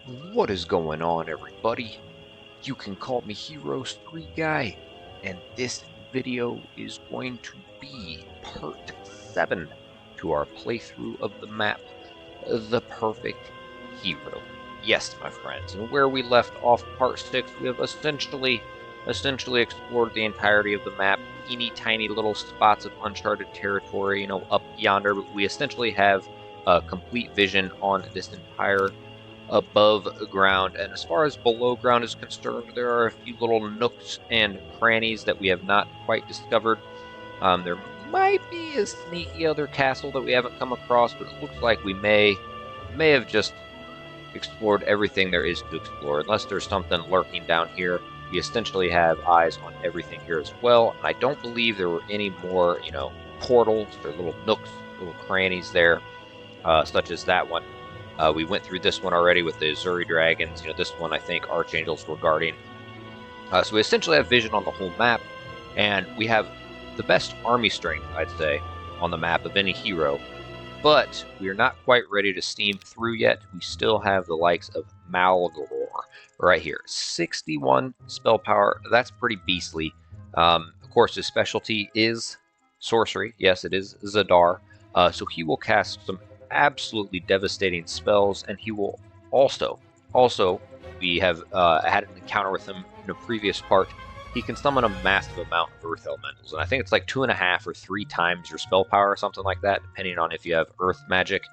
What is going on, everybody? You can call me Heroes 3 Guy, and this video is going to be part 7 to our playthrough of the map, The Perfect Hero. Yes, my friends, and where we left off part 6, we have essentially explored the entirety of the map, teeny tiny little spots of uncharted territory, up yonder, but we essentially have a complete vision on this entire above ground. And as far as below ground is concerned, there are a few little nooks and crannies that we have not quite discovered. There might be a sneaky other castle that we haven't come across, but it looks like we may have just explored everything there is to explore. Unless there's something lurking down here, we essentially have eyes on everything here as well. And I don't believe there were any more, portals or little nooks, little crannies there, such as that one. We went through this one already with the Azuri Dragons. This one I think Archangels were guarding. So we essentially have vision on the whole map, and we have the best army strength, I'd say, on the map of any hero. But we are not quite ready to steam through yet. We still have the likes of Malgor right here. 61 spell power. That's pretty beastly. Of course, his specialty is sorcery. Yes, it is Zadar. So he will cast some absolutely devastating spells, and he will also, we have had an encounter with him in a previous part. He can summon a massive amount of earth elementals, and I think it's like 2.5 or 3 times your spell power or something like that, depending on if you have earth magic.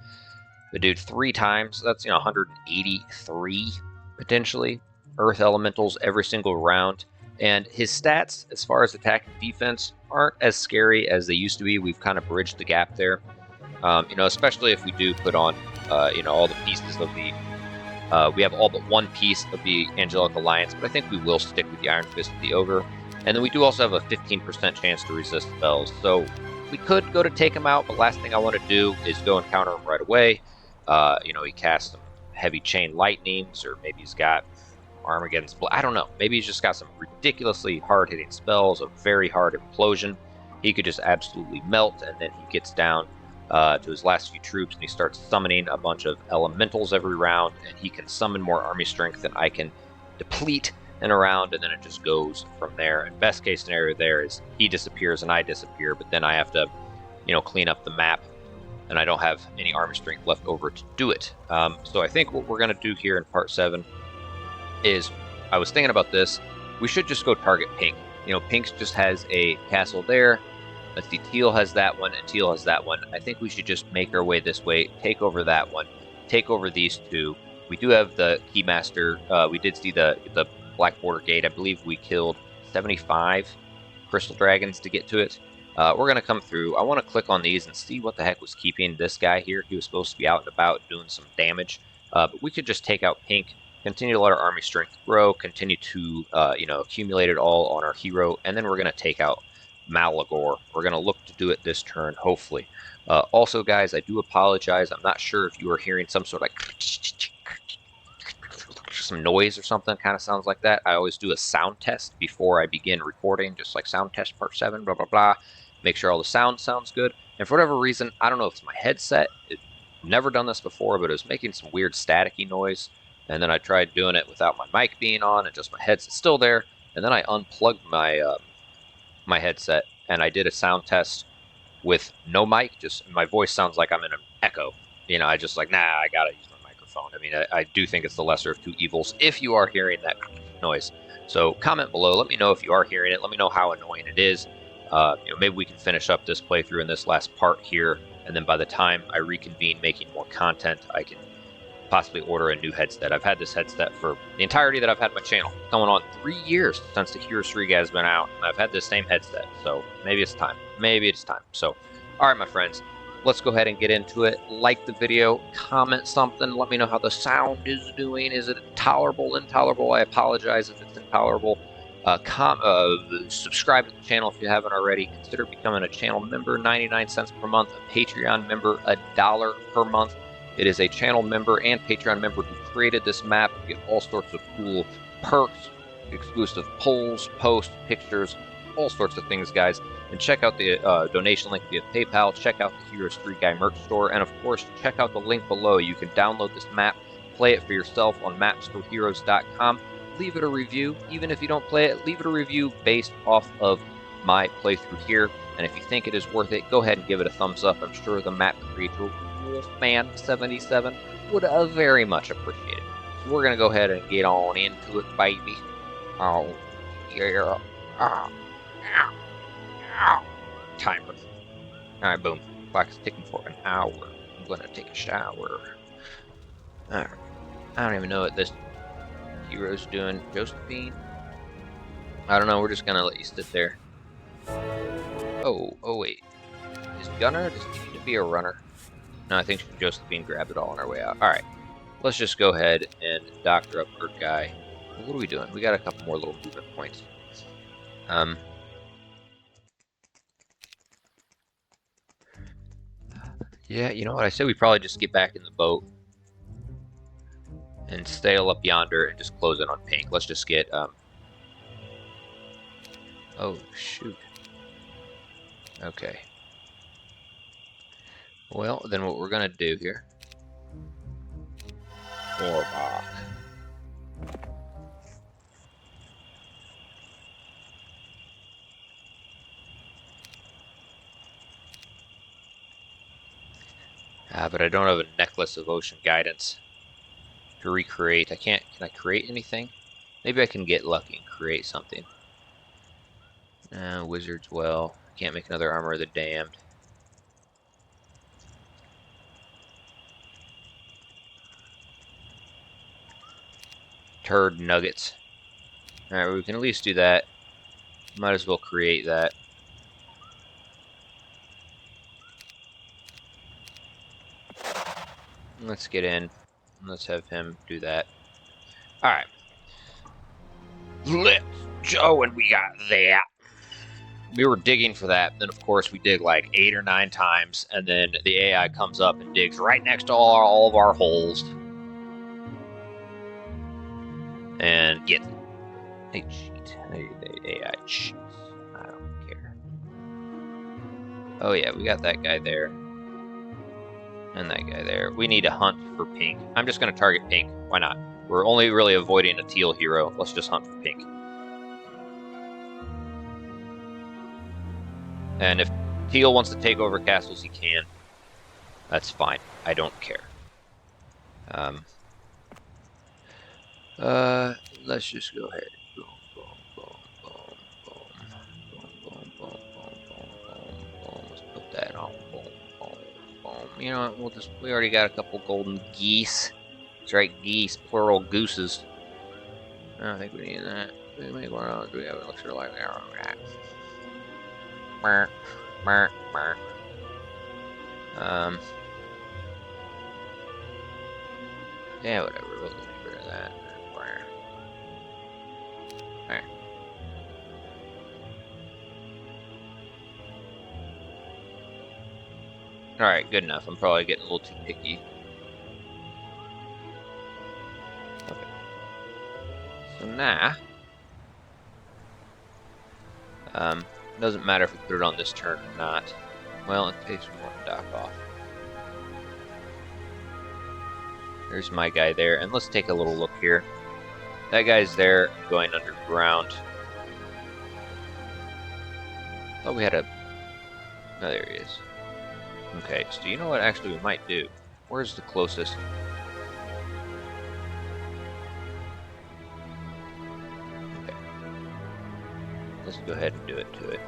But dude, 3 times, that's 183 potentially earth elementals every single round. And his stats, as far as attack and defense, aren't as scary as they used to be. We've kind of bridged the gap there. Especially if we do put on, all the pieces of the. We have all but one piece of the Angelic Alliance, but I think we will stick with the Iron Fist of the Ogre. And then we do also have a 15% chance to resist spells. So we could go to take him out, but last thing I want to do is go and counter him right away. He casts some heavy chain lightnings, or maybe he's got Armageddon's Blood. I don't know. Maybe he's just got some ridiculously hard-hitting spells, a very hard implosion. He could just absolutely melt, and then he gets down to his last few troops, and he starts summoning a bunch of elementals every round, and he can summon more army strength than I can deplete in a round, and then it just goes from there. And best case scenario there is he disappears and I disappear, but then I have to, clean up the map, and I don't have any army strength left over to do it. So I think what we're going to do here in part 7 is, I was thinking about this, we should just go target Pink. Pink just has a castle there. Let's see, Teal has that one, and Teal has that one. I think we should just make our way this way, take over that one, take over these two. We do have the Keymaster. We did see the Black Border Gate. I believe we killed 75 Crystal Dragons to get to it. We're going to come through. I want to click on these and see what the heck was keeping this guy here. He was supposed to be out and about doing some damage. But we could just take out Pink, continue to let our army strength grow, continue to accumulate it all on our hero, and then we're going to take out Malagor. We're going to look to do it this turn, hopefully. Also, guys, I do apologize. I'm not sure if you are hearing some sort of some noise or something. Kind of sounds like that. I always do a sound test before I begin recording, just like sound test part 7, blah, blah, blah. Make sure all the sound sounds good. And for whatever reason, I don't know if it's my headset. I've never done this before, but it was making some weird staticky noise. And then I tried doing it without my mic being on and just my headset still there. And then I unplugged my my headset, and I did a sound test with no mic. Just my voice sounds like I'm in an echo. I just like, nah, I gotta use my microphone. I mean, I do think it's the lesser of two evils if you are hearing that noise. So comment below. Let me know if you are hearing it. Let me know how annoying it is. Maybe we can finish up this playthrough in this last part here, and then by the time I reconvene making more content, I can possibly order a new headset. I've had this headset for the entirety that I've had my channel. Going on 3 years since the Heroes 3 has been out, and I've had this same headset, so maybe it's time. Maybe it's time. So, alright my friends, let's go ahead and get into it. Like the video, comment something, let me know how the sound is doing. Is it tolerable, intolerable? I apologize if it's intolerable. Subscribe to the channel if you haven't already. Consider becoming a channel member, 99 cents per month. A Patreon member, $1 per month. It is a channel member and Patreon member who created this map. You get all sorts of cool perks, exclusive polls, posts, pictures, all sorts of things, guys. And check out the donation link via PayPal. Check out the Heroes 3 Guy merch store. And, of course, check out the link below. You can download this map, play it for yourself on mapsforheroes.com. Leave it a review. Even if you don't play it, leave it a review based off of my playthrough here. And if you think it is worth it, go ahead and give it a thumbs up. I'm sure the map creator, Wolfman77, would very much appreciate it. So we're going to go ahead and get on into it, baby. Oh, yeah. Timer. Alright, boom. Clock is ticking for an hour. I'm going to take a shower. Alright. I don't even know what this hero's doing. Josephine? I don't know. We're just going to let you sit there. Oh, wait. Is Gunner? Does he need to be a runner? No, I think Josephine grabbed it all on her way out. Alright. Let's just go ahead and doctor up her guy. What are we doing? We got a couple more little movement points. Yeah, you know what? I said we probably just get back in the boat and sail up yonder and just close it on pink. Let's just get, oh, shoot. Okay. Well, then what we're going to do here... Orbach. But I don't have a necklace of ocean guidance to recreate. I can't. Can I create anything? Maybe I can get lucky and create something. Wizard's Well. Can't make another Armor of the Damned. Turd Nuggets. Alright, we can at least do that. Might as well create that. Let's get in. Let's have him do that. Alright. Let's go, and we got that. We were digging for that, then of course we dig like 8 or 9 times, and then the AI comes up and digs right next to all of our holes. And get it. They cheat. The AI cheats. I don't care. Oh yeah, we got that guy there. And that guy there. We need to hunt for pink. I'm just going to target pink. Why not? We're only really avoiding a teal hero. Let's just hunt for pink. And if teal wants to take over castles, he can. That's fine. I don't care. Let's just go ahead. Boom, boom, boom, boom, boom, boom, boom, boom, boom, boom, boom. Let's put that on. Boom, boom, boom. You know what? We already got a couple golden geese. That's right, geese, plural gooses. I don't think we need that. We make one of those. We have an elixir like that. Yeah, whatever. We'll get rid of that. There. Alright, good enough. I'm probably getting a little too picky. Okay. So now... doesn't matter if we put it on this turn or not. Well, in case we want to dock off. There's my guy there, and let's take a little look here. That guy's there, going underground. Thought we had a... Oh, there he is. Okay, so you know what actually we might do? Where's the closest? Okay. Let's go ahead and do it to it.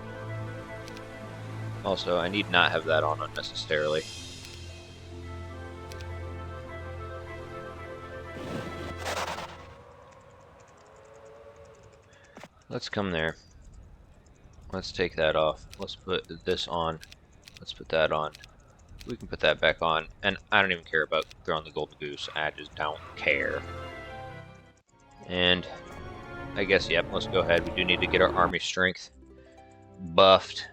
Also, I need not have that on unnecessarily. Let's come there. Let's take that off. Let's put this on. Let's put that on. We can put that back on. And I don't even care about throwing the golden goose. I just don't care. And I guess, yep, let's go ahead. We do need to get our army strength buffed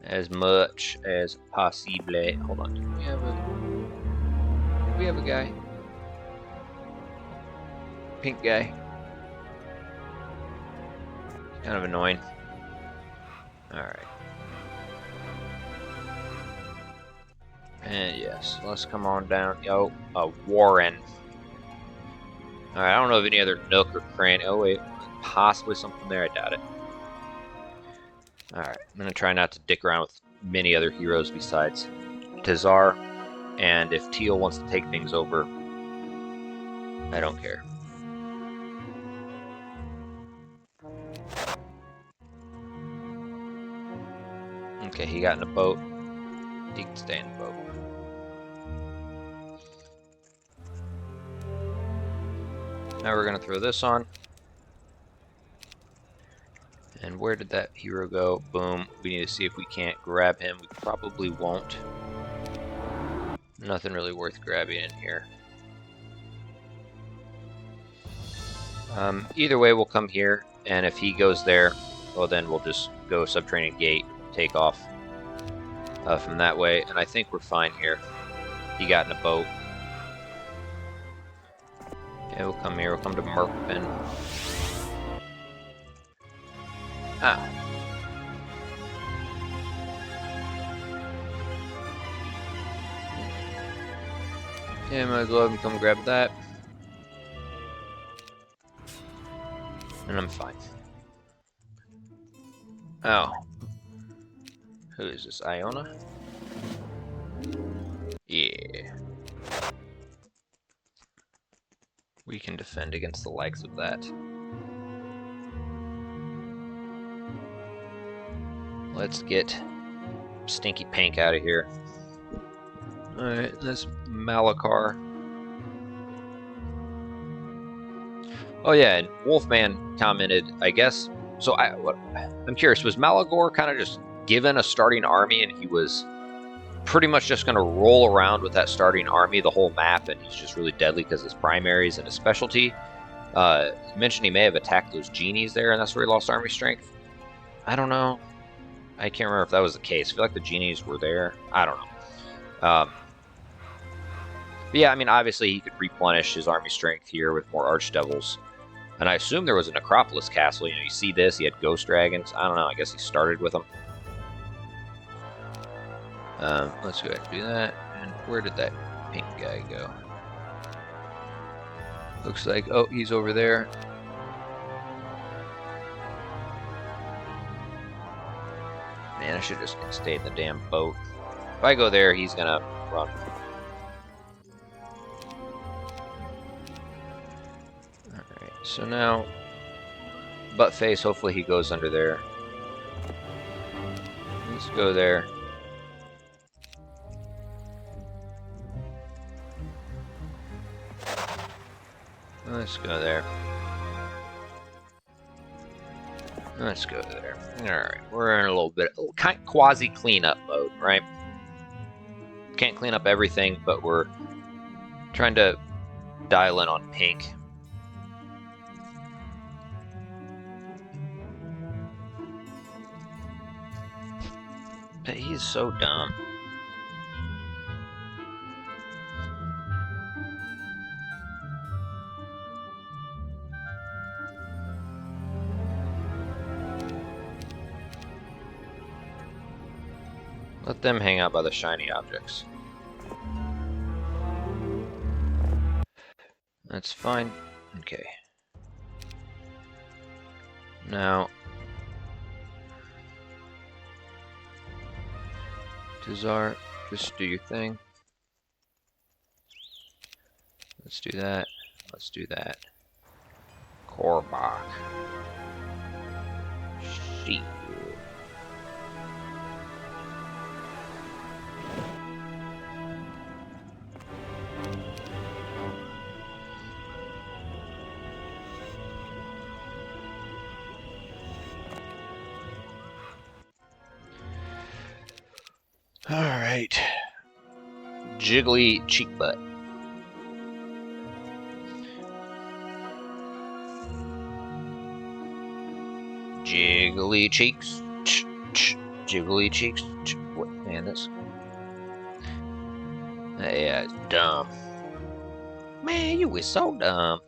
as much as possible. Hold on. Do we have a guy? Pink guy. Kind of annoying. Alright. And yes, let's come on down. Yo, Warren. Alright, I don't know of any other nook or cranny. Oh, wait. Possibly something there. I doubt it. Alright, I'm going to try not to dick around with many other heroes besides Tazar. And if Teal wants to take things over, I don't care. Okay, he got in a boat. He can stay in the boat. Now we're going to throw this on. And where did that hero go? Boom. We need to see if we can't grab him. We probably won't. Nothing really worth grabbing in here. Either way, we'll come here. And if he goes there, well, then we'll just go subterranean gate, take off from that way. And I think we're fine here. He got in a boat. Okay, we'll come here. We'll come to Merpin. Ah. Okay, I'm gonna go ahead and come grab that. And I'm fine. Oh. Who is this? Iona? Yeah. We can defend against the likes of that. Let's get Stinky Pink out of here. Alright, this Malachar. Oh yeah, and Wolfman commented, I guess. So I'm curious, was Malagor kind of just given a starting army and he was pretty much just going to roll around with that starting army the whole map, and he's just really deadly because his primaries and his specialty? You mentioned he may have attacked those genies there, and that's where he lost army strength. I don't know. I can't remember if that was the case. I feel like the genies were there. I don't know. But yeah, I mean, obviously he could replenish his army strength here with more archdevils. And I assume there was a Necropolis castle. You know, you see this, he had ghost dragons. I don't know, I guess he started with them. Let's go ahead and do that. And where did that pink guy go? Looks like, oh, he's over there. Man, I should just stay in the damn boat. If I go there, he's gonna run. Alright, so now, Buttface, hopefully he goes under there. Let's go there. Let's go there. Let's go there. Alright, we're in a little bit kind of quasi cleanup mode, right? Can't clean up everything, but we're trying to dial in on pink. But he's so dumb. Let them hang out by the shiny objects. That's fine. Okay. Now, Tazar, just do your thing. Let's do that. Let's do that. Korbach. Sheep. Alright. Jiggly cheek butt. Jiggly cheeks. Jiggly cheeks. What, man, this. Yeah, it's dumb. Man, you was so dumb.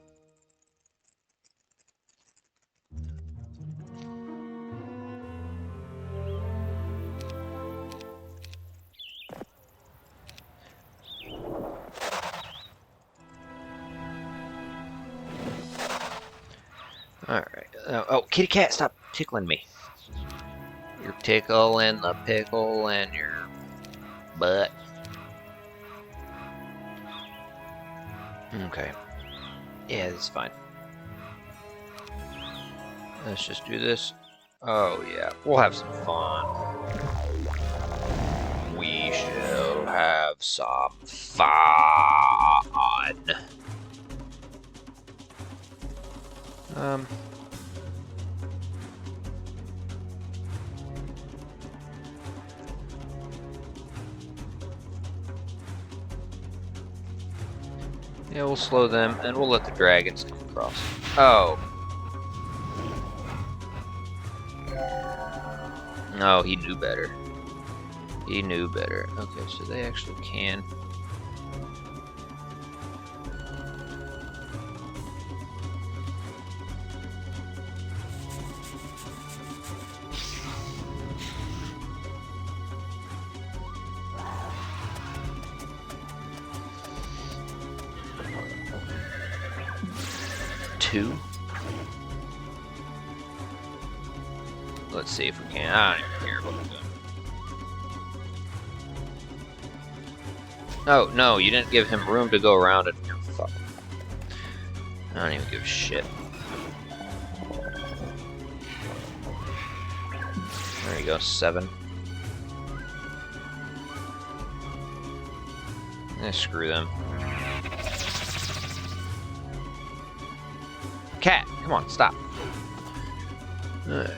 Alright. Oh, kitty cat, stop tickling me. You're tickling the pickle in your butt. Okay. Yeah, this is fine. Let's just do this. Oh, yeah. We'll have some fun. We shall have some fun. Yeah, we'll slow them, and we'll let the dragons come across. Oh. No, he knew better. He knew better. Okay, so they actually can. Two. Let's see if we can. I don't even care what we're doing. Oh, no, you didn't give him room to go around it. No, fuck. I don't even give a shit. There you go, 7. Screw them. Cat, come on, stop. Alright.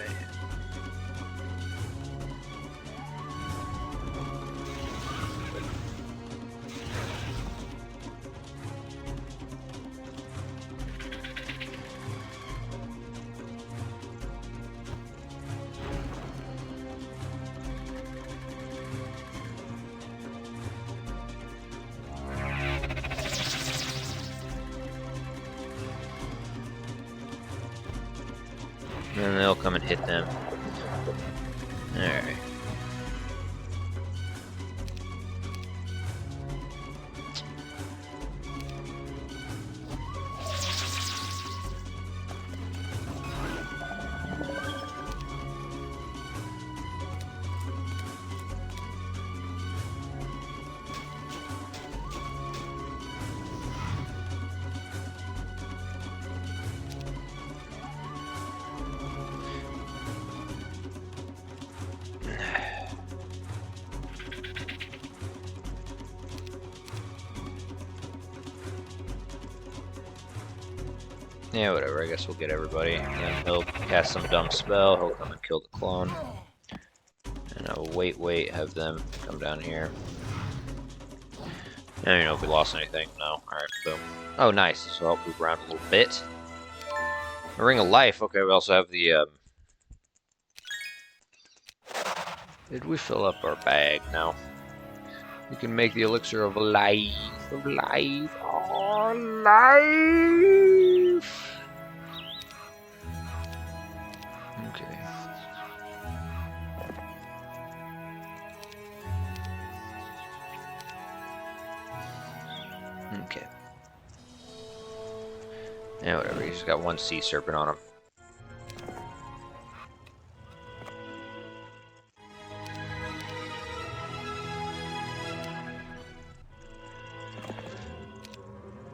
And they'll come and hit them. Alright. Yeah, whatever, I guess we'll get everybody. And then he'll cast some dumb spell, he'll come and kill the clone. And I'll wait, have them come down here. I don't know if we lost anything. No. Alright, boom. Oh, nice. This will help move around a little bit. A Ring of Life. Okay, we also have the, Did we fill up our bag? No. We can make the Elixir of Life. Of life. Oh, life! Okay. Okay. Yeah, whatever. He's got one sea serpent on him.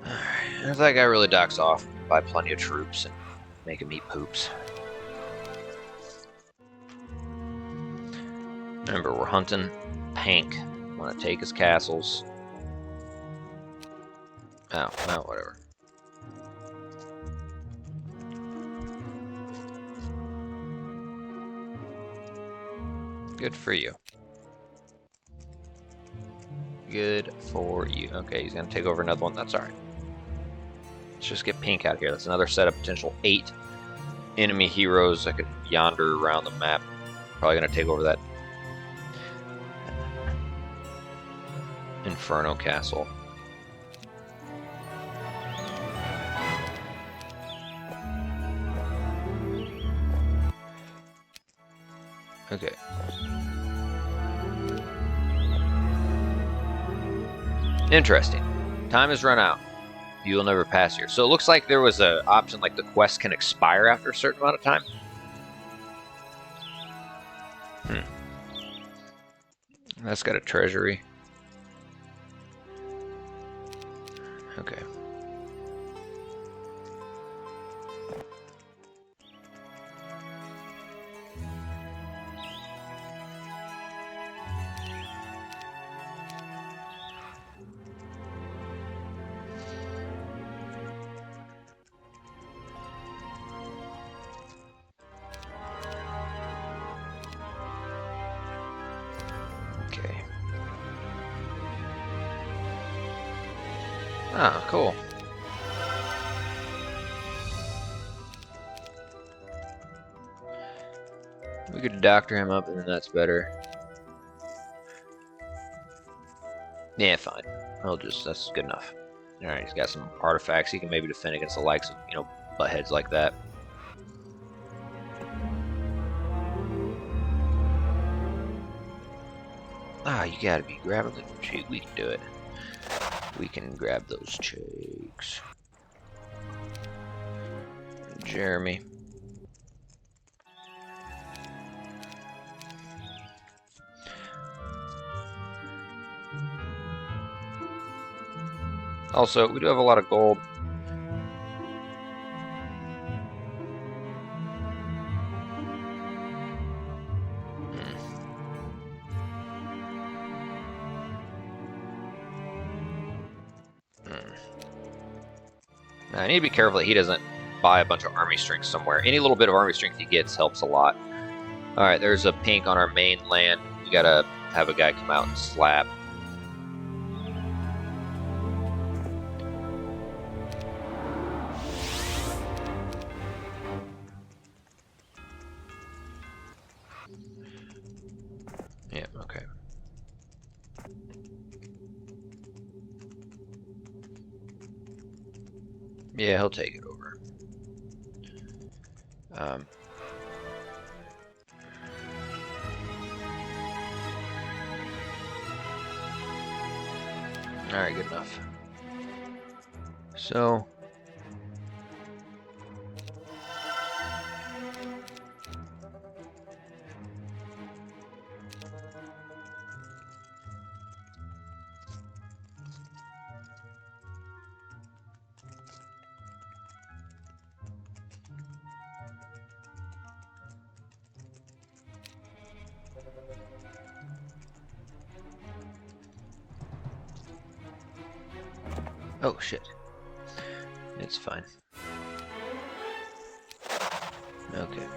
Alright. If that guy really docks off, buy plenty of troops and make him eat poops. Remember, we're hunting Hank. Want to take his castles. Oh, well, whatever. Good for you. Good for you. Okay, he's gonna take over another one. That's alright. Let's just get Pink out here. That's another set of potential 8 enemy heroes that could yonder around the map. Probably gonna take over that Inferno Castle. Okay. Interesting. Time has run out. You will never pass here. So it looks like there was an option like the quest can expire after a certain amount of time. That's got a treasury. Okay. Okay. Ah, cool. We could doctor him up, and then that's better. Yeah, fine. That's good enough. Alright, he's got some artifacts. He can maybe defend against the likes of, buttheads like that. Ah, you gotta be grabbing the cheek. We can do it. We can grab those cheeks. Jeremy. Also, we do have a lot of gold. I need to be careful that he doesn't buy a bunch of army strength somewhere. Any little bit of army strength he gets helps a lot. Alright, there's a pink on our main land. We gotta have a guy come out and slap. Yeah, okay. Yeah, he'll take it over. Alright, good enough. So... Oh, shit. It's fine. Okay.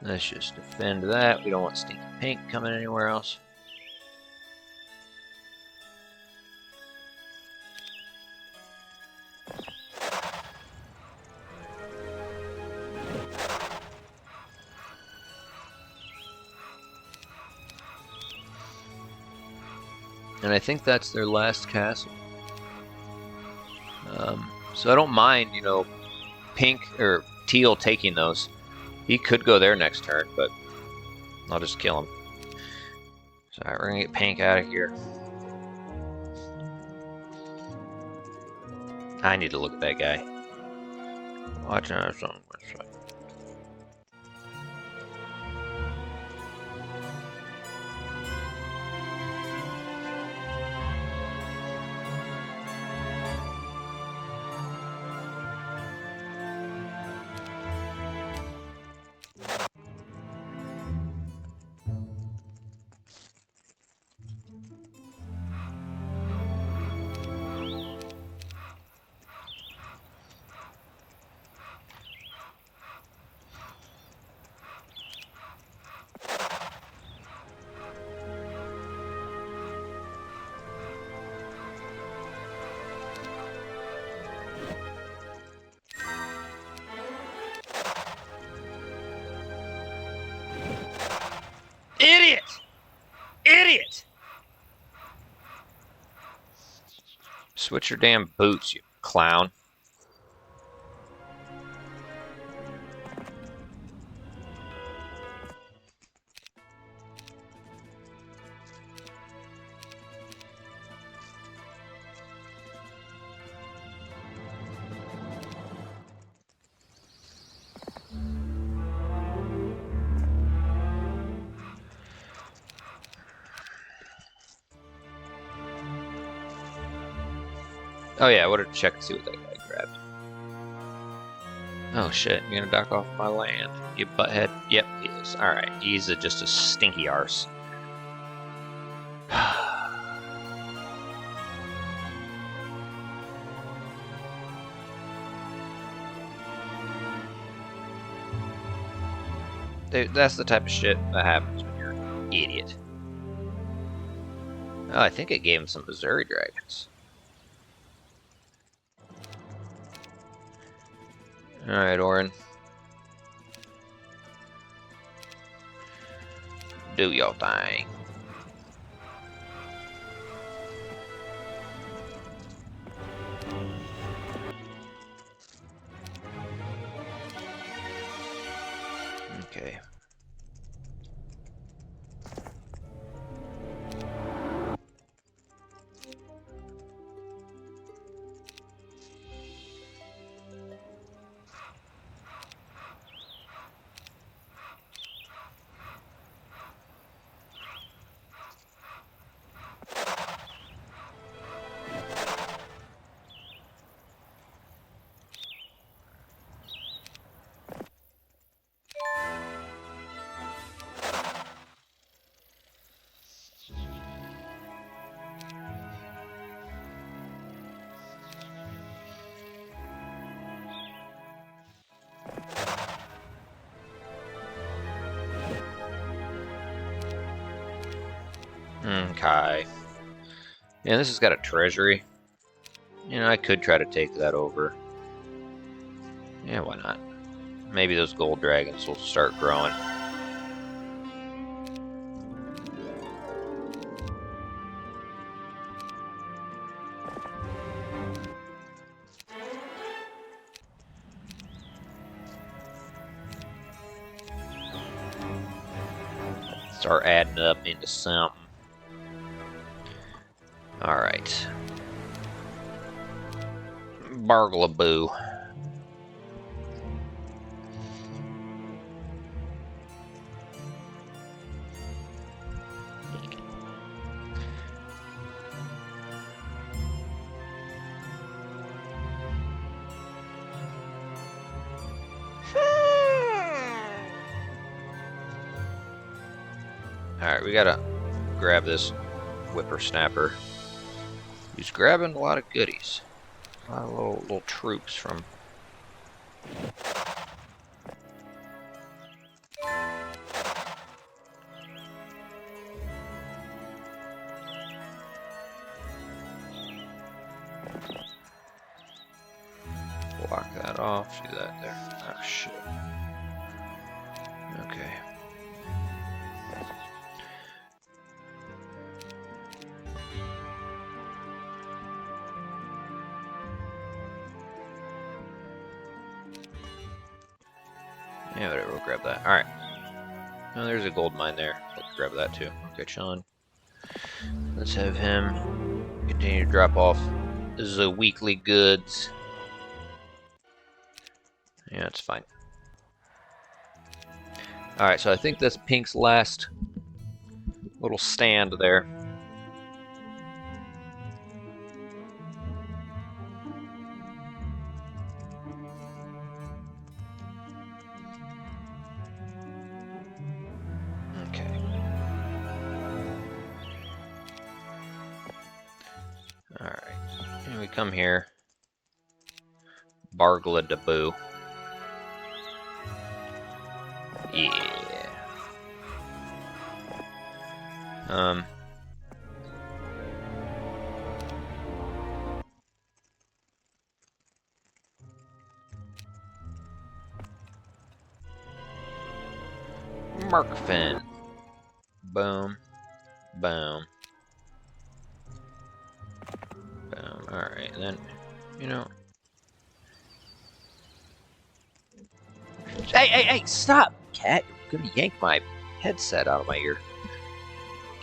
Let's just defend that. We don't want stinky pink coming anywhere else. And I think that's their last castle. So I don't mind, pink or teal taking those. He could go there next turn, but I'll just kill him. So alright, we're gonna get pink out of here. I need to look at that guy. Watching our song. Idiot! Idiot! Switch your damn boots, you clown. Oh yeah, I wanted to check and see what that guy grabbed. Oh shit, you're gonna dock off my land, you butthead? Yep, he is. Alright, he's just a stinky arse. That's the type of shit that happens when you're an idiot. Oh, I think it gave him some Missouri dragons. Alright, Orin. Do your thing. Okay. Okay. Yeah, this has got a treasury. You know, I could try to take that over. Yeah, why not? Maybe those gold dragons will start growing. Start adding up into something. Alright. Barglaboo. Alright, we gotta grab this whippersnapper. He's grabbing a lot of goodies. A lot of little troops from... Block that off, do that there. Oh shit. Okay. Yeah, whatever, we'll grab that. Alright. Oh, there's a gold mine there. Let's grab that too. Okay, Sean. Let's have him continue to drop off the weekly goods. Yeah, it's fine. Alright, so I think that's Pink's last little stand there. Okay. Alright. And we come here. Bargladaboo. Yeah. Markfin. Boom. Boom. Boom. Alright, and then, you know... Hey, stop! Cat, you're gonna yank my headset out of my ear.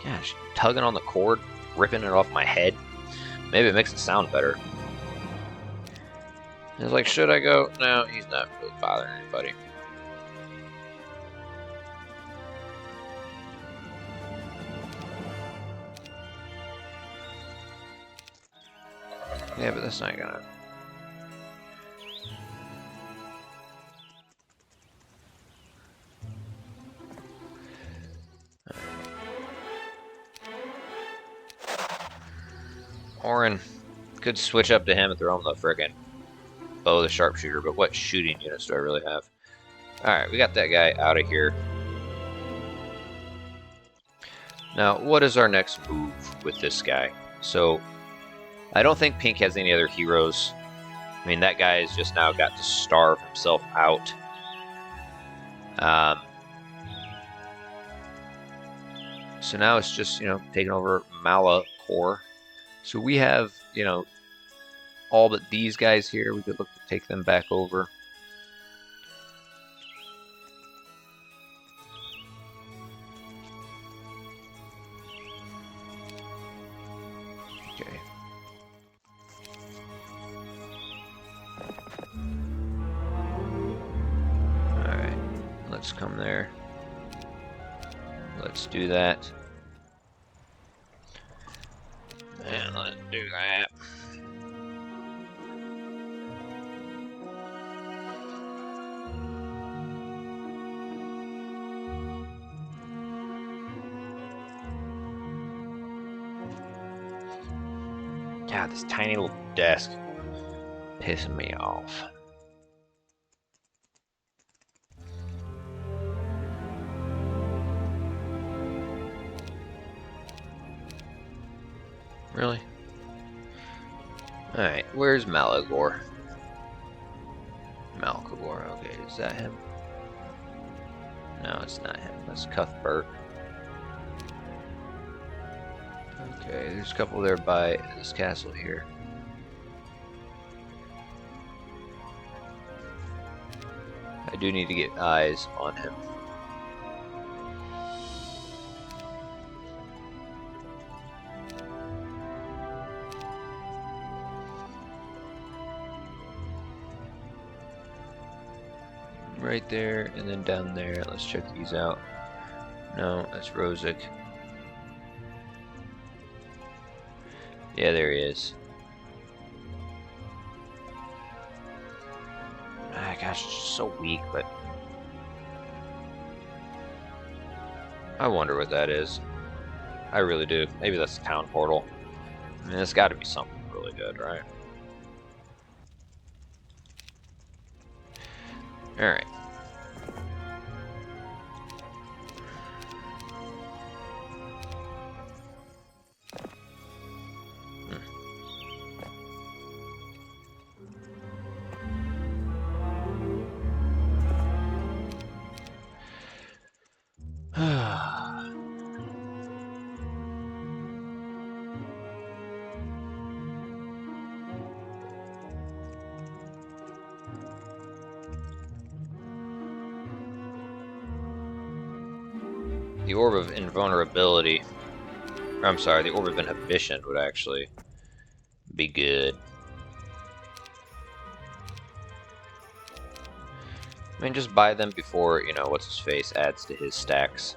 Gosh, tugging on the cord, ripping it off my head. Maybe it makes it sound better. It's like, should I go? No, he's not really bothering anybody. Yeah, but that's not gonna... Orin could switch up to him and throw him the friggin' bow, the sharpshooter, but what shooting units do I really have? Alright, we got that guy out of here. Now, what is our next move with this guy? So, I don't think Pink has any other heroes. I mean, that guy has just now got to starve himself out. So now it's just, you know, taking over Mala Core. So we have, you know, all but these guys here. We could look to take them back over. Okay. Alright. Let's come there. Let's do that. And let's do that. God, this tiny little desk pissing me off. Really? Alright, where's Malagor? Malagor, okay, is that him? No, it's not him. That's Cuthbert. Okay, there's a couple there by this castle here. I do need to get eyes on him. Right there, and then down there. Let's check these out. No, that's Rosic. Yeah, there he is. Ah, gosh, it's just so weak, but... I wonder what that is. I really do. Maybe that's the town portal. I mean, it's got to be something really good, right? Alright. The Orb of Invulnerability, or I'm sorry, the Orb of Inhibition would actually be good. I mean, just buy them before, you know, what's-his-face adds to his stacks.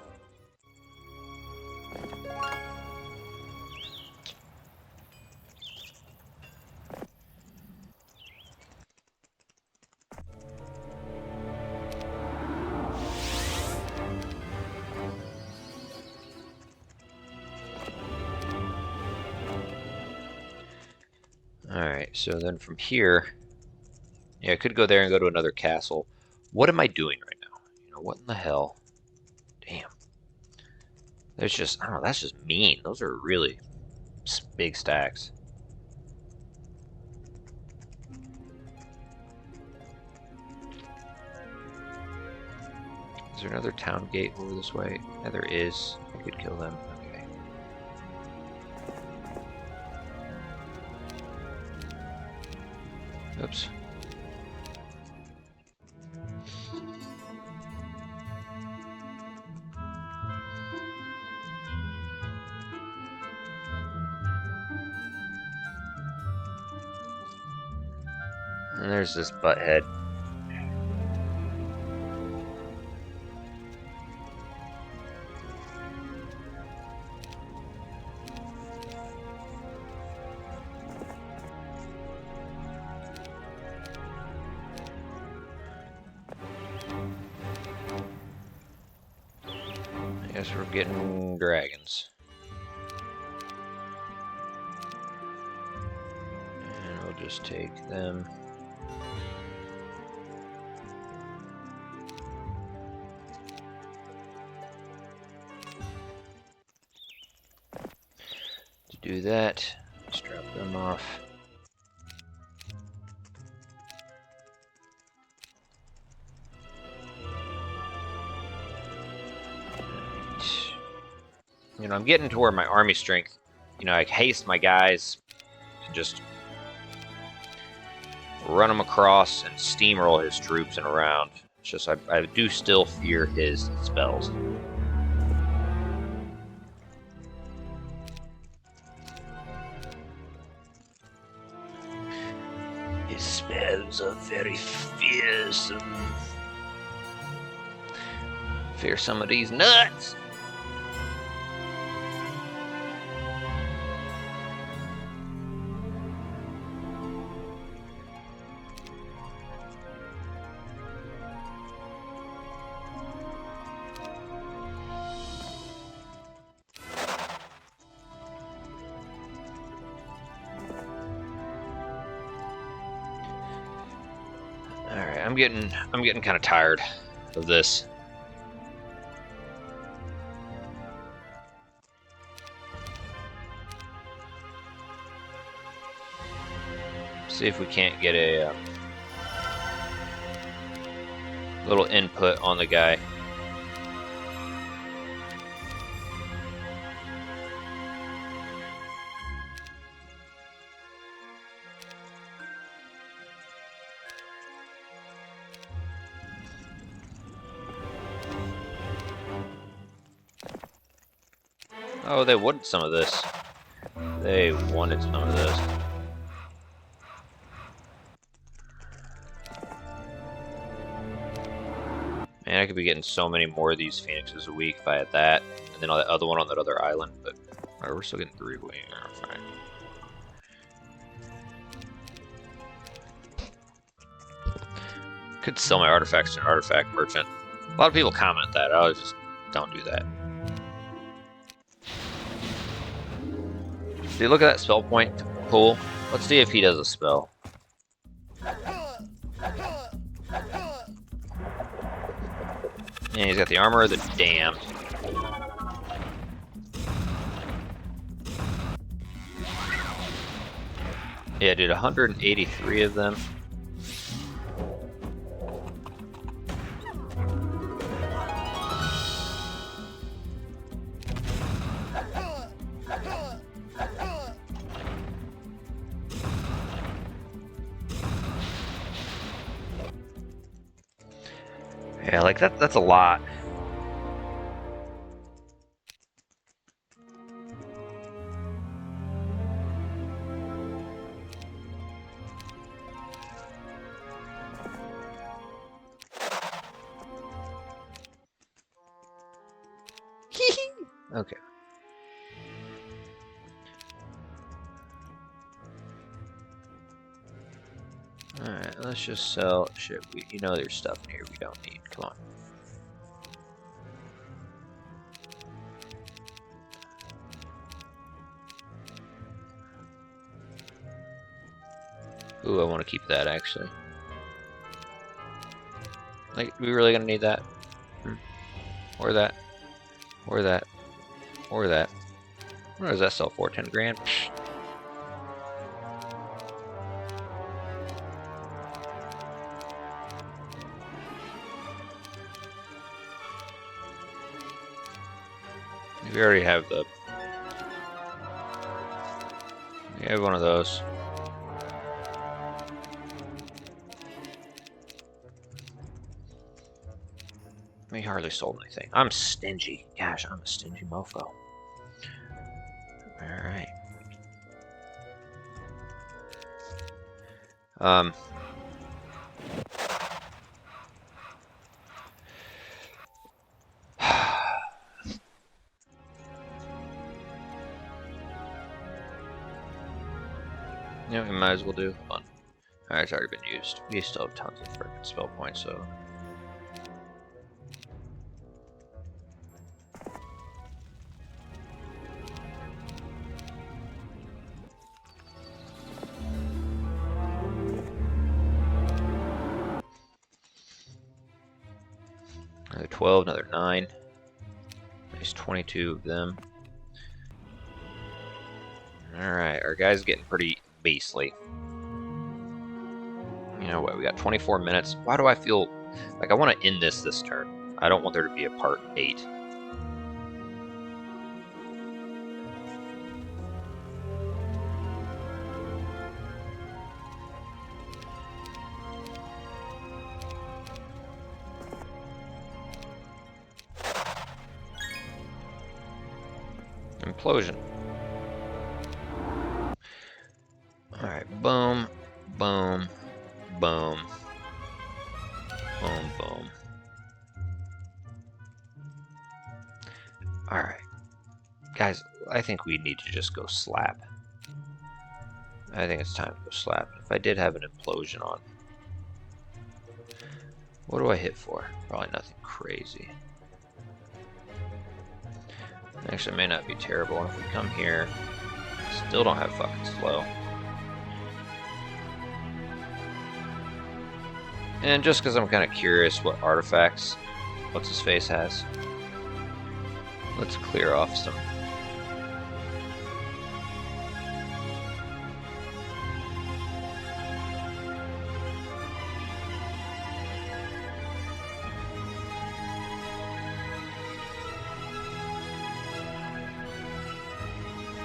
Alright, so then from here, yeah, I could go there and go to another castle. What am I doing right now? You know, what in the hell? Damn. There's just, I don't know, that's just mean. Those are really big stacks. Is there another town gate over this way? Yeah, there is. I could kill them. Okay. Oops. And there's this butthead. Guess we're getting dragons. And we'll just take them. To do that, let's drop them off. You know, I'm getting to where my army strength, you know, I haste my guys, can just run him across and steamroll his troops and around. It's just I do still fear his spells. His spells are very fearsome. Fear some of these nuts. Alright, I'm getting kind of tired of this. See if we can't get a little input on the guy. Oh, they wanted some of this. They wanted some of this. Man, I could be getting so many more of these phoenixes a week if I had that. And then all that other one on that other island, but we're still getting 3 a week. Oh, fine. Could sell my artifacts to an artifact merchant. A lot of people comment that. I always just don't do that. See, look at that spell point pool. Let's see if he does a spell. And he's got the armor of the damned. Yeah, dude, 183 of them. Yeah, like that's a lot. Okay. Alright, let's just sell shit. You know there's stuff in here we don't need. Come on. Ooh, I want to keep that actually. Like, we really gonna need that? Or that? Or that? Or that? What does that sell for? 10 grand? We already have the... We have one of those. We hardly sold anything. I'm stingy. Gosh, I'm a stingy mofo. Alright. Yeah, we might as well do. Hold on. Alright, it's already been used. We still have tons of freaking spell points, so... 12, another 9. Nice 22 of them. Alright, our guy's getting pretty beastly. You know what, we got 24 minutes. Why do I feel like I want to end this turn? I don't want there to be a part 8. Implosion. Alright, boom, boom, boom, boom, boom. Alright. Guys, I think we need to just go slap. I think it's time to go slap. If I did have an implosion on. What do I hit for? Probably nothing crazy. Actually, it may not be terrible. And if we come here, still don't have fucking slow. And just because I'm kind of curious what artifacts what's his face has, let's clear off some.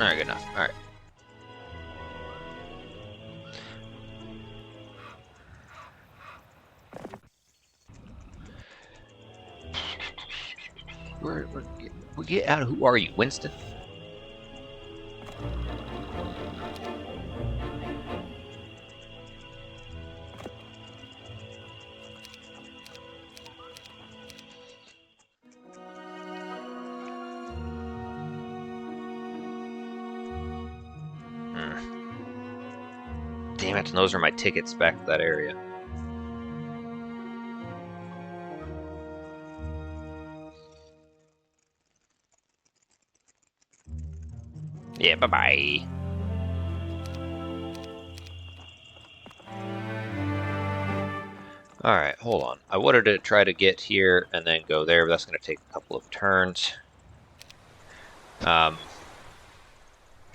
Alright, good enough. Alright. We get out of. Who are you, Winston? Damn it, and those are my tickets back to that area. Yeah, bye-bye. Alright, hold on. I wanted to try to get here and then go there, but that's going to take a couple of turns. Should I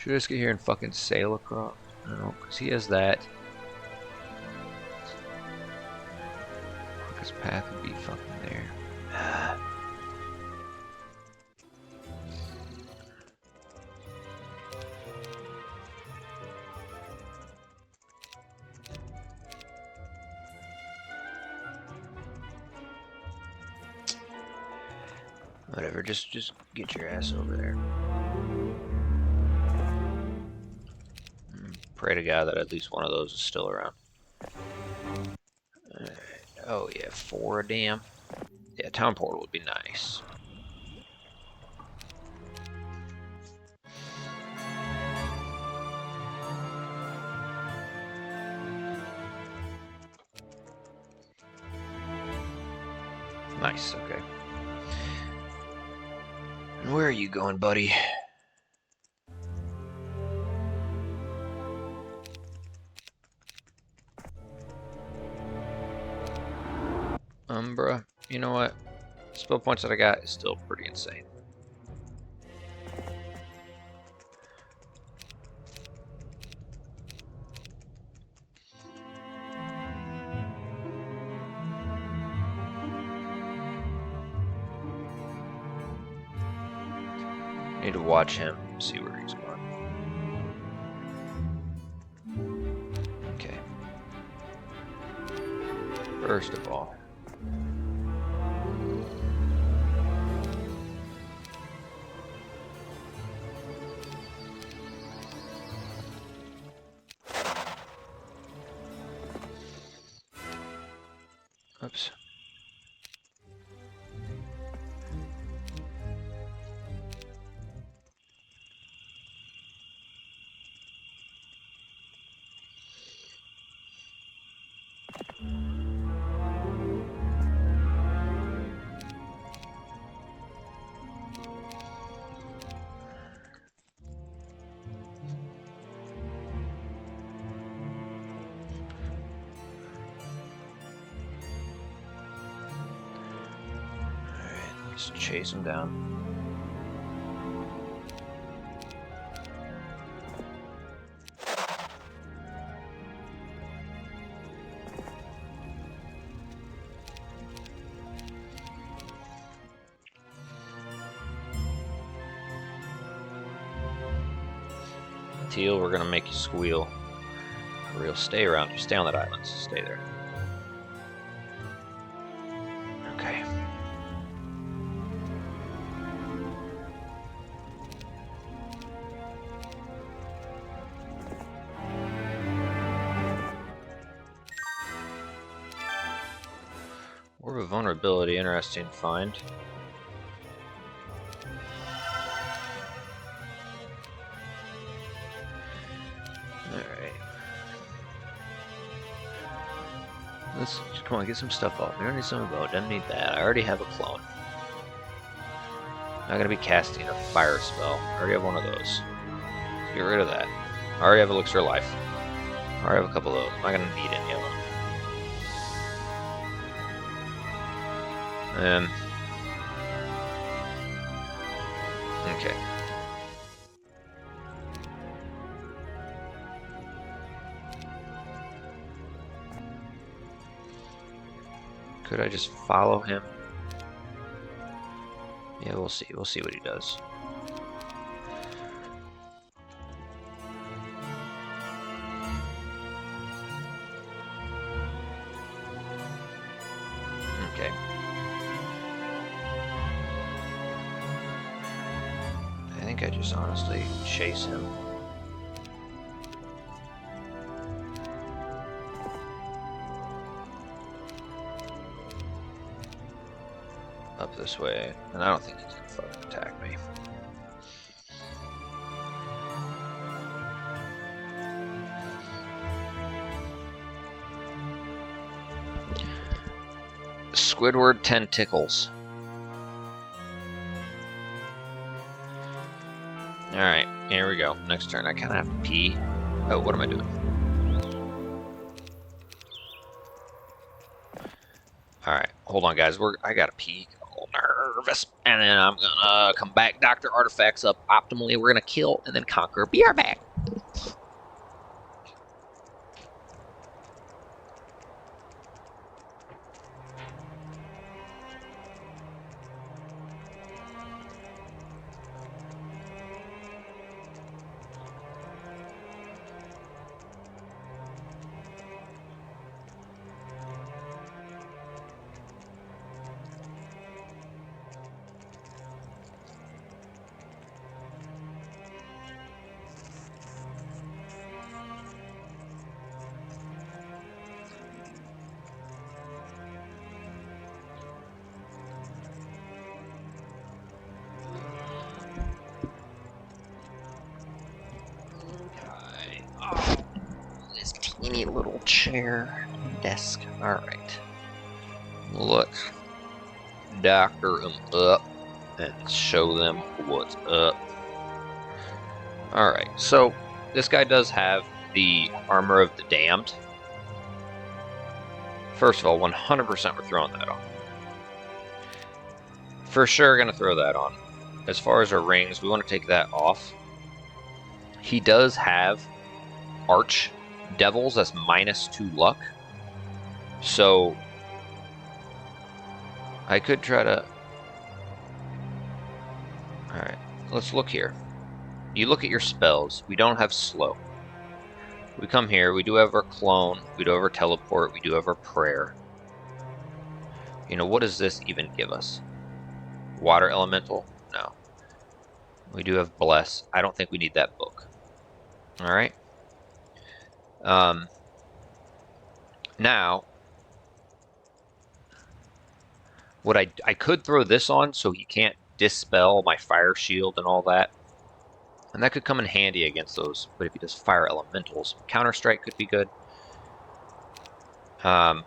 just get here and fucking sail across? No, because he has that. Quickest path would be fucking there. Whatever, just get your ass over there. Pray to God that at least one of those is still around. Oh yeah, 4 a damn. Yeah, town portal would be nice. Nice, okay. And where are you going, buddy? Bruh, you know what? Spell points that I got is still pretty insane. Need to watch him, see where he's going. Okay. First of all, oops. Just chase him down. Teal, we're gonna make you squeal. For real, stay around. You stay on that island. So stay there. Okay. Orb of vulnerability, interesting find. Alright. Let's come on, get some stuff off. We don't need some bow, don't need that. I already have a clone. Not gonna be casting a fire spell. I already have one of those. Let's get rid of that. I already have Elixir of Life. I already have a couple of those. I'm not gonna need any of them. Okay. Could I just follow him? Yeah, we'll see. We'll see what he does. Okay. I think I just honestly chase him. Up this way, and I don't think he can fucking attack me. Squidward tentacles. Alright, here we go. Next turn. I kind of have to pee. Oh, what am I doing? Alright, hold on, guys. I gotta pee. I'm a little nervous. And then I'm gonna come back. Doctor Artifacts up optimally. We're gonna kill and then conquer. Be right back. Oh, this teeny little chair desk. Alright. Let's doctor them up and show them what's up. Alright, so this guy does have the Armor of the Damned. First of all, 100% we're throwing that on. For sure gonna throw that on. As far as our rings, we want to take that off. He does have Arch Devils, that's -2 luck. So I could try to... Alright, let's look here. You look at your spells. We don't have slow. We come here, we do have our clone, we do have our teleport, we do have our prayer. You know, what does this even give us? Water elemental? No. We do have bless. I don't think we need that book. Alright. Now, what I could throw this on so he can't dispel my fire shield and all that. And that could come in handy against those. But if he does fire elementals, counter strike could be good. Or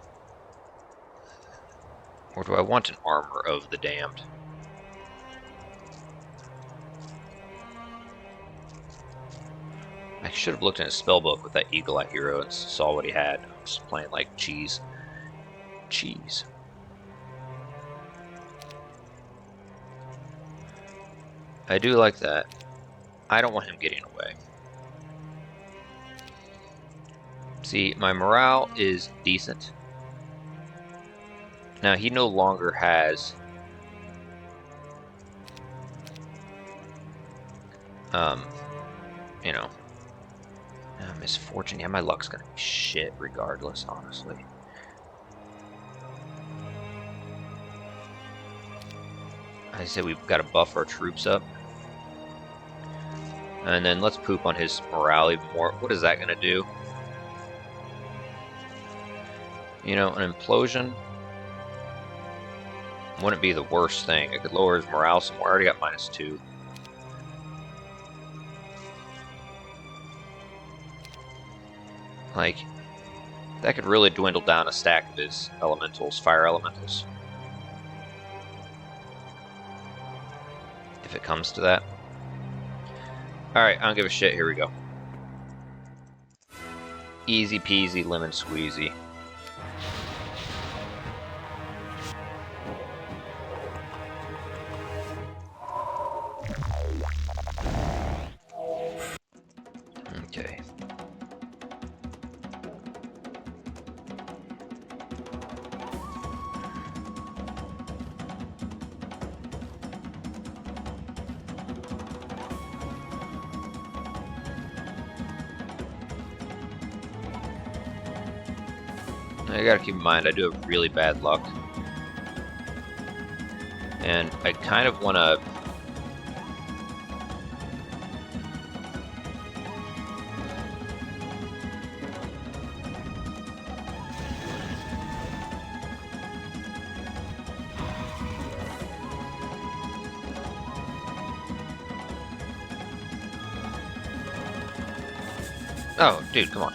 do I want an Armor of the Damned? I should have looked in his spellbook with that Eagle Eye hero and saw what he had. I was playing like cheese. Cheese. I do like that. I don't want him getting away. See, my morale is decent. Now, he no longer has... you know... misfortune. Yeah, my luck's gonna be shit regardless, honestly. I said we've got to buff our troops up. And then let's poop on his morale even more. What is that going to do? You know, an implosion wouldn't be the worst thing. It could lower his morale some more. I already got -2. Like, that could really dwindle down a stack of his elementals, fire elementals. If it comes to that. Alright, I don't give a shit. Here we go. Easy peasy, lemon squeezy. Okay. I gotta keep in mind, I do have really bad luck. And I kind of want to... Oh, dude, come on.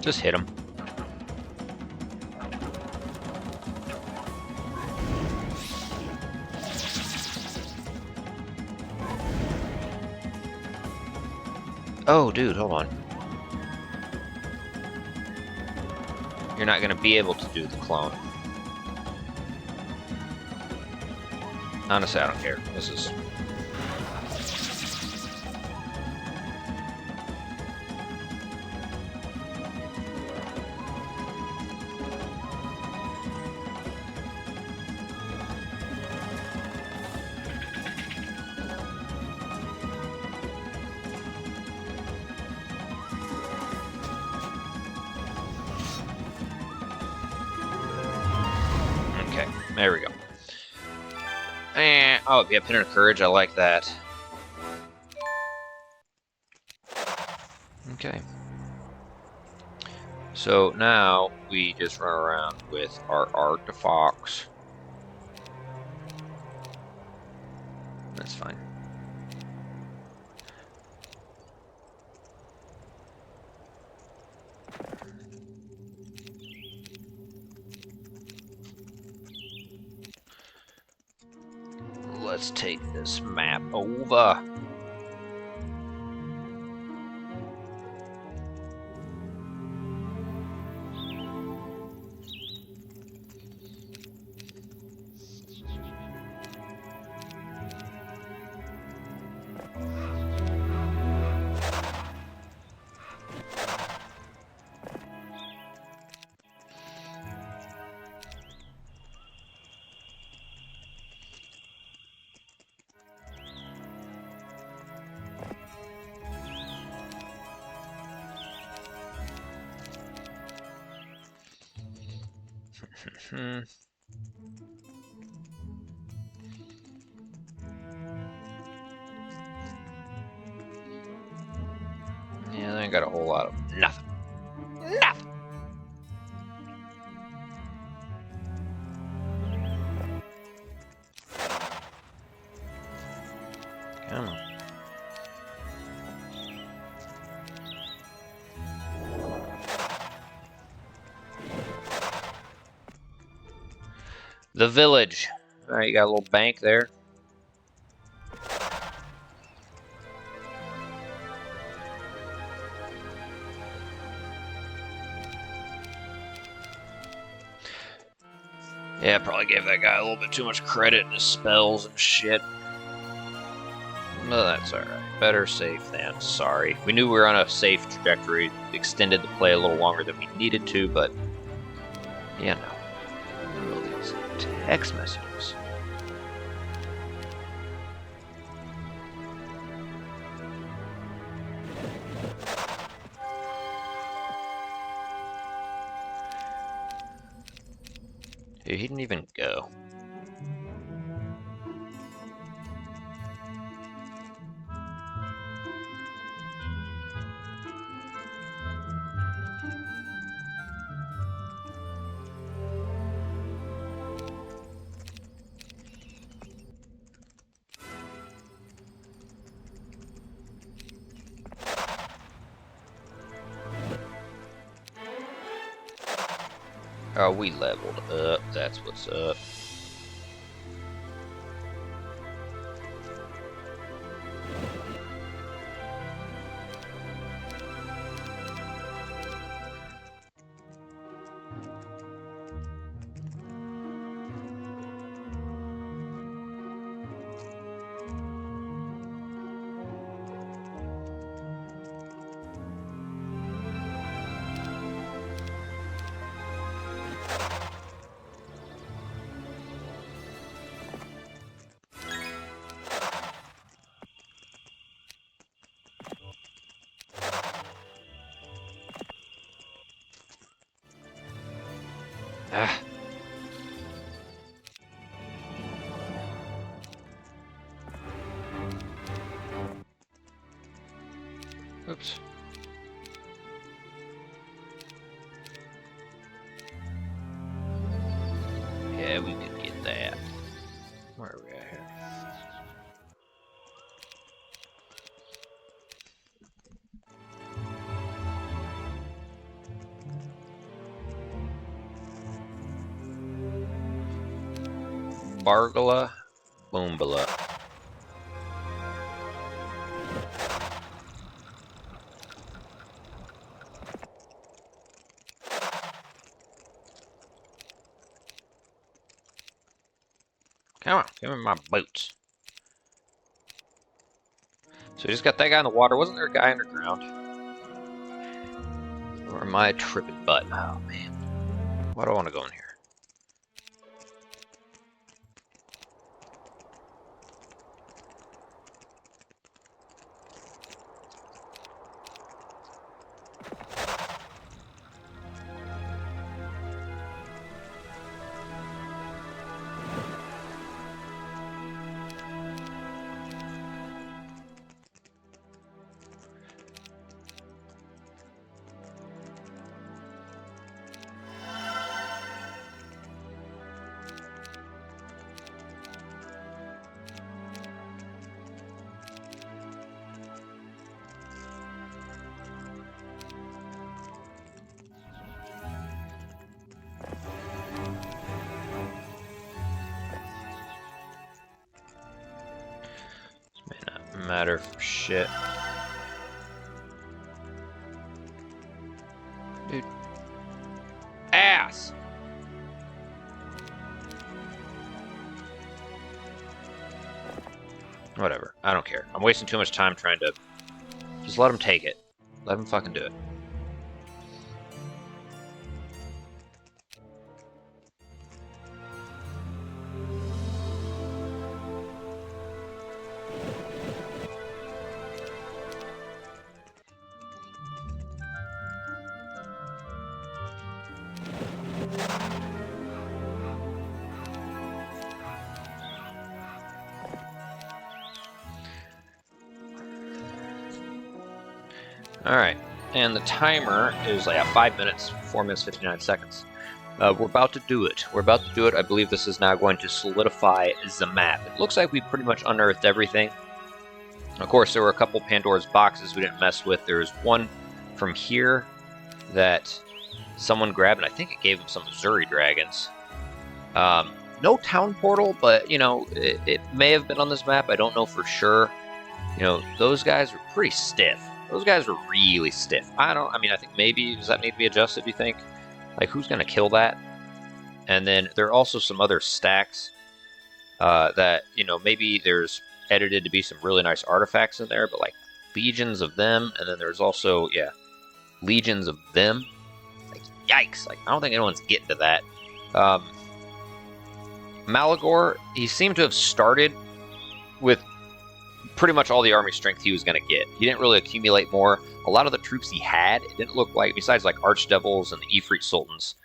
Just hit him. Oh, dude, hold on. You're not going to be able to do the clone. Honestly, I don't care. This is... There we go. Oh, yeah, Pin of Courage. I like that. Okay. So now we just run around with our artifacts. That's fine. Let's take this map over. Yeah, they ain't got a whole lot of nothing. Nothing. Come on. The village. Alright, you got a little bank there. Yeah, probably gave that guy a little bit too much credit in his spells and shit. No, that's alright. Better safe than sorry. We knew we were on a safe trajectory. Extended the play a little longer than we needed to, but... you know. All these text messages. Dude, he didn't even go. Oh, we leveled up. That's what's up. Ah. Oops. Yeah, we could get that. Where are we at here? Bargala, Boombala. Come on, give me my boots. So we just got that guy in the water. Wasn't there a guy underground? Or am I tripping butt? Oh, man. Why do I want to go in here? Matter for shit. Dude. Ass! Whatever. I don't care. I'm wasting too much time trying to... just let him take it. Let him fucking do it. Alright, and the timer is like 5 minutes, 4 minutes, 59 seconds. We're about to do it. We're about to do it. I believe this is now going to solidify the map. It looks like we pretty much unearthed everything. Of course, there were a couple Pandora's boxes we didn't mess with. There's one from here that someone grabbed, and I think it gave them some Missouri dragons. no town portal, but, you know, it may have been on this map. I don't know for sure. You know, those guys were pretty stiff. Those guys were really stiff. I mean, I think maybe, does that need to be adjusted, do you think? Like, who's going to kill that? And then there are also some other stacks that, you know, maybe there's edited to be some really nice artifacts in there, but like legions of them, and then there's also, yeah, legions of them. Like, yikes! Like, I don't think anyone's getting to that. Malagor, he seemed to have started with pretty much all the army strength he was going to get. He didn't really accumulate more. A lot of the troops he had, it didn't look like, besides like Archdevils and the Ifrit Sultans,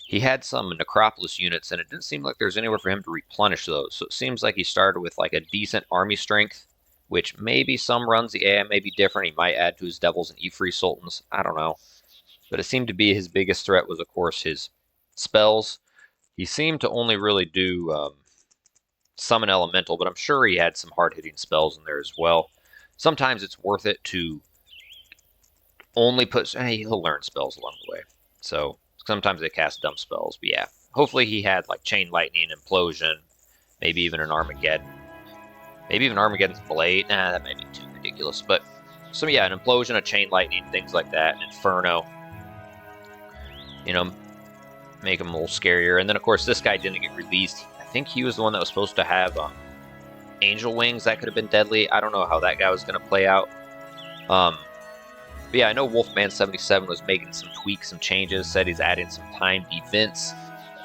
he had some Necropolis units, and it didn't seem like there's anywhere for him to replenish those. So it seems like he started with like a decent army strength, which maybe some runs the AI may be different. He might add to his Devils and Ifrit Sultans. I don't know. But it seemed to be his biggest threat was, of course, his spells. He seemed to only really do summon elemental, but I'm sure he had some hard-hitting spells in there as well. Sometimes it's worth it to only put... Hey, he'll learn spells along the way. So sometimes they cast dumb spells, but yeah. Hopefully he had like Chain Lightning, Implosion, maybe even an Armageddon. Maybe even Armageddon's Blade. Nah, that might be too ridiculous. But, so yeah, an Implosion, a Chain Lightning, things like that, an Inferno. You know, make him a little scarier. And then, of course, this guy didn't get released. I think he was the one that was supposed to have Angel Wings. That could have been deadly. I don't know how that guy was going to play out. But yeah, I know Wolfman77 was making some tweaks, some changes, said he's adding some timed events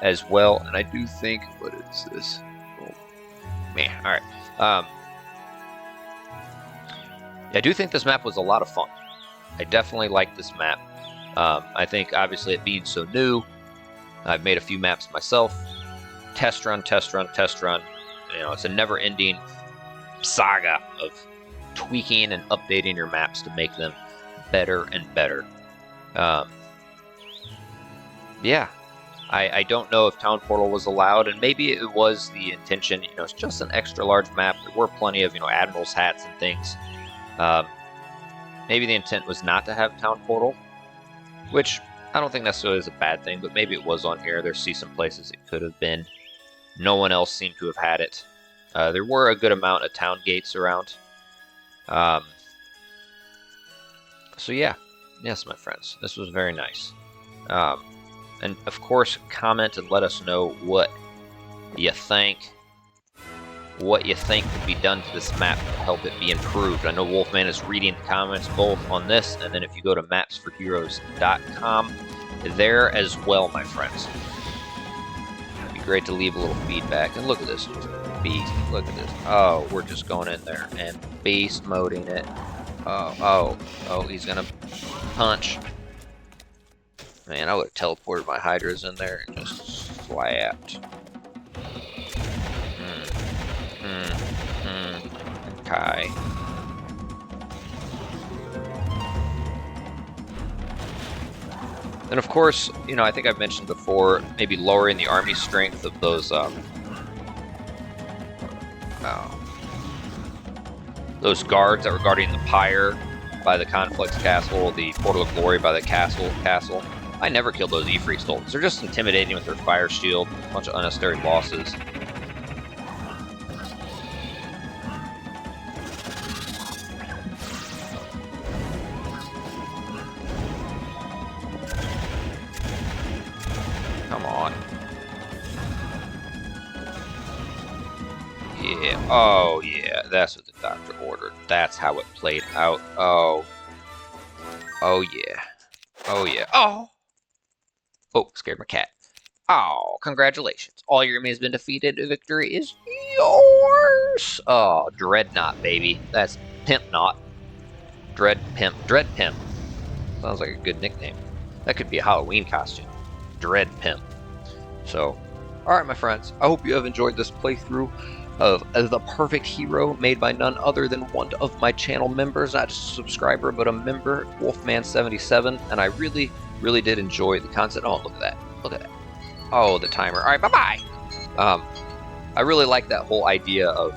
as well. And I do think, what is this? Oh, man, all right. I do think this map was a lot of fun. I definitely like this map. I think, obviously, it being so new, I've made a few maps myself. Test run, test run, test run. You know, it's a never-ending saga of tweaking and updating your maps to make them better and better. Yeah, I don't know if Town Portal was allowed, and maybe it was the intention. You know, it's just an extra large map. There were plenty of, you know, Admiral's hats and things. Maybe the intent was not to have Town Portal, which I don't think necessarily is a bad thing, but maybe it was on here. There's some places it could have been. No one else seemed to have had it. There were a good amount of town gates around. So yeah, yes, my friends, this was very nice. And of course, comment and let us know what you think. What you think could be done to this map to help it be improved. I know Wolfman is reading the comments both on this, and then if you go to mapsforheroes.com, there as well, my friends. It'd be great to leave a little feedback. And look at this beast. Look at this. Oh, we're just going in there and beast moding it. Oh, he's gonna punch. Man, I would have teleported my Hydras in there and just slapped. Okay. And of course, you know, I think I've mentioned before, maybe lowering the army strength of those guards that were guarding the pyre by the Conflux Castle, the Portal of Glory by the castle. I never killed those Ifrit Sultans. They're just intimidating with their fire shield, a bunch of unnecessary losses. Come on. Yeah. Oh, yeah. That's what the doctor ordered. That's how it played out. Oh. Oh, yeah. Oh, yeah. Oh! Oh, scared my cat. Oh, congratulations. All your enemy has been defeated. Victory is yours! Oh, Dreadnought, baby. That's Pimp Knot. Dread Pimp. Sounds like a good nickname. That could be a Halloween costume. Dread Pimp. So, alright, my friends. I hope you have enjoyed this playthrough of The Perfect Hero, made by none other than one of my channel members. Not just a subscriber, but a member, Wolfman77. And I really did enjoy the concept. Oh, look at that. Look at that. Oh, the timer. Alright, bye-bye! I really like that whole idea of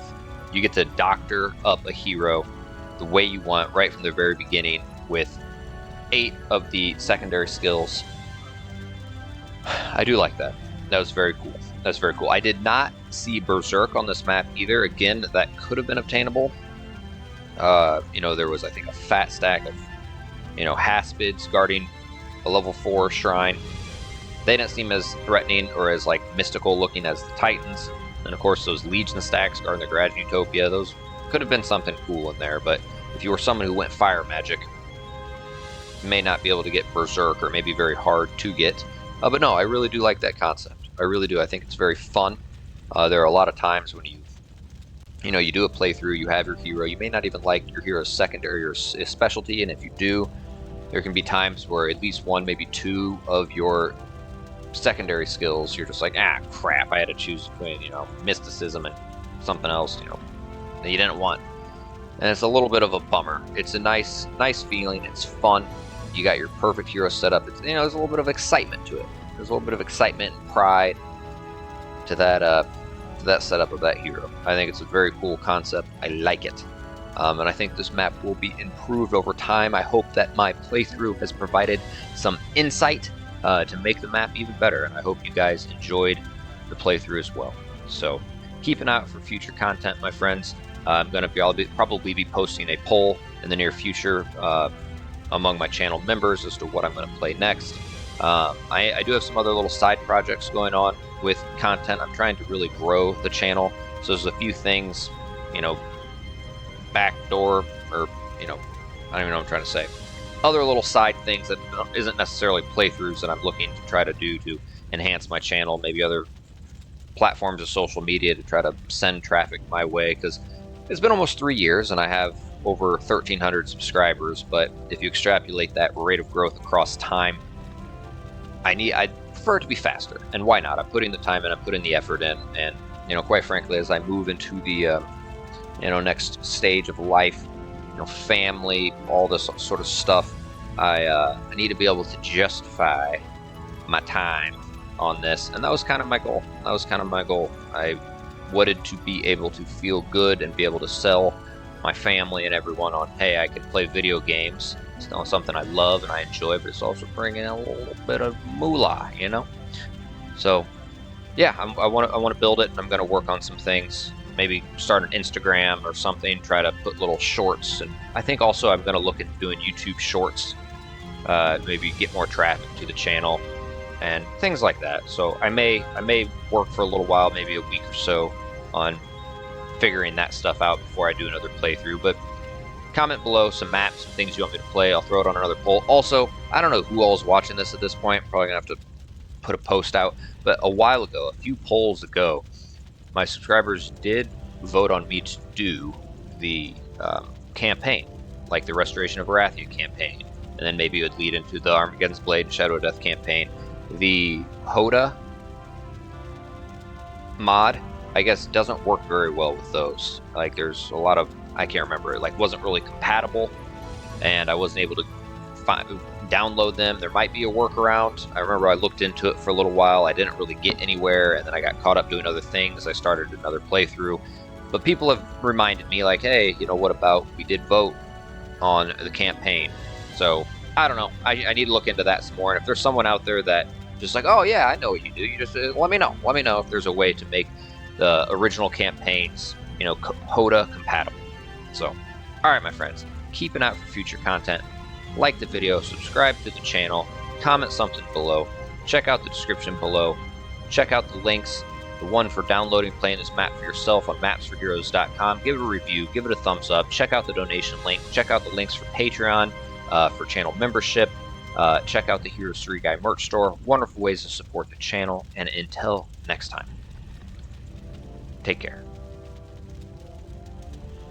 you get to doctor up a hero the way you want right from the very beginning with 8 of the secondary skills. I do like that. That was very cool. That's very cool. I did not see Berserk on this map either. Again, that could have been obtainable. There was, I think, a fat stack of, Haspids guarding a level 4 shrine. They didn't seem as threatening or as, like, mystical looking as the Titans. And, of course, those Legion stacks guarding the Garage Utopia, those could have been something cool in there. But if you were someone who went fire magic, you may not be able to get Berserk, or maybe very hard to get. But no, I really do like that concept. I really do. I think it's very fun. There are a lot of times when you do a playthrough, you have your hero. You may not even like your hero's secondary or specialty, and if you do, there can be times where at least one, maybe two of your secondary skills, you're just like, crap, I had to choose between, mysticism and something else, that you didn't want. And it's a little bit of a bummer. It's a nice feeling. It's fun. You got your perfect hero set up. It's, there's a little bit of excitement to it. There's a little bit of excitement and pride to that setup of that hero. I think it's a very cool concept. I like it. And I think this map will be improved over time. I hope that my playthrough has provided some insight to make the map even better. And I hope you guys enjoyed the playthrough as well. So keep an eye out for future content, my friends. I'm going to probably be posting a poll in the near future among my channel members as to what I'm going to play next. I do have some other little side projects going on with content. I'm trying to really grow the channel. So there's a few things, backdoor, or, I don't even know what I'm trying to say. Other little side things that isn't necessarily playthroughs that I'm looking to try to do to enhance my channel, maybe other platforms of social media to try to send traffic my way, because it's been almost 3 years and I have over 1,300 subscribers, but if you extrapolate that rate of growth across time, I'd prefer it to be faster. And why not? I'm putting the time in, I'm putting the effort in, and quite frankly, as I move into the next stage of life, family, all this sort of stuff, I need to be able to justify my time on this, and that was kind of my goal. I wanted to be able to feel good and be able to sell my family and everyone on, hey, I can play video games. It's not something I love and I enjoy, but it's also bringing in a little bit of moolah, So, yeah, I want to build it, and I'm going to work on some things. Maybe start an Instagram or something. Try to put little shorts, and I think also I'm going to look at doing YouTube Shorts. Maybe get more traffic to the channel and things like that. So I may work for a little while, maybe a week or so, on figuring that stuff out before I do another playthrough. But comment below some maps, some things you want me to play. I'll throw it on another poll. Also, I don't know who all is watching this at this point. I'm probably gonna have to put a post out. But a while ago, a few polls ago, my subscribers did vote on me to do the campaign, like the Restoration of Arathia campaign, and then maybe it would lead into the Armageddon's Blade and Shadow of Death campaign. The HOTA mod, I guess, doesn't work very well with those. Like, there's a lot of, I can't remember, it like wasn't really compatible, and I wasn't able to download them. There might be a workaround. I remember I looked into it for a little while. I didn't really get anywhere, and then I got caught up doing other things. I started another playthrough, but people have reminded me, like, hey, what about we did vote on the campaign? So I don't know. I need to look into that some more. And if there's someone out there that just like, oh yeah, I know what you do, you just let me know. Let me know if there's a way to make the original campaigns, HOTA compatible. So, all right, my friends, keep an eye out for future content. Like the video, subscribe to the channel, comment something below, check out the description below, check out the links, the one for downloading, playing this map for yourself on mapsforheroes.com. Give it a review, give it a thumbs up, check out the donation link, check out the links for Patreon, for channel membership, check out the Heroes 3 Guy merch store. Wonderful ways to support the channel, and until next time, take care.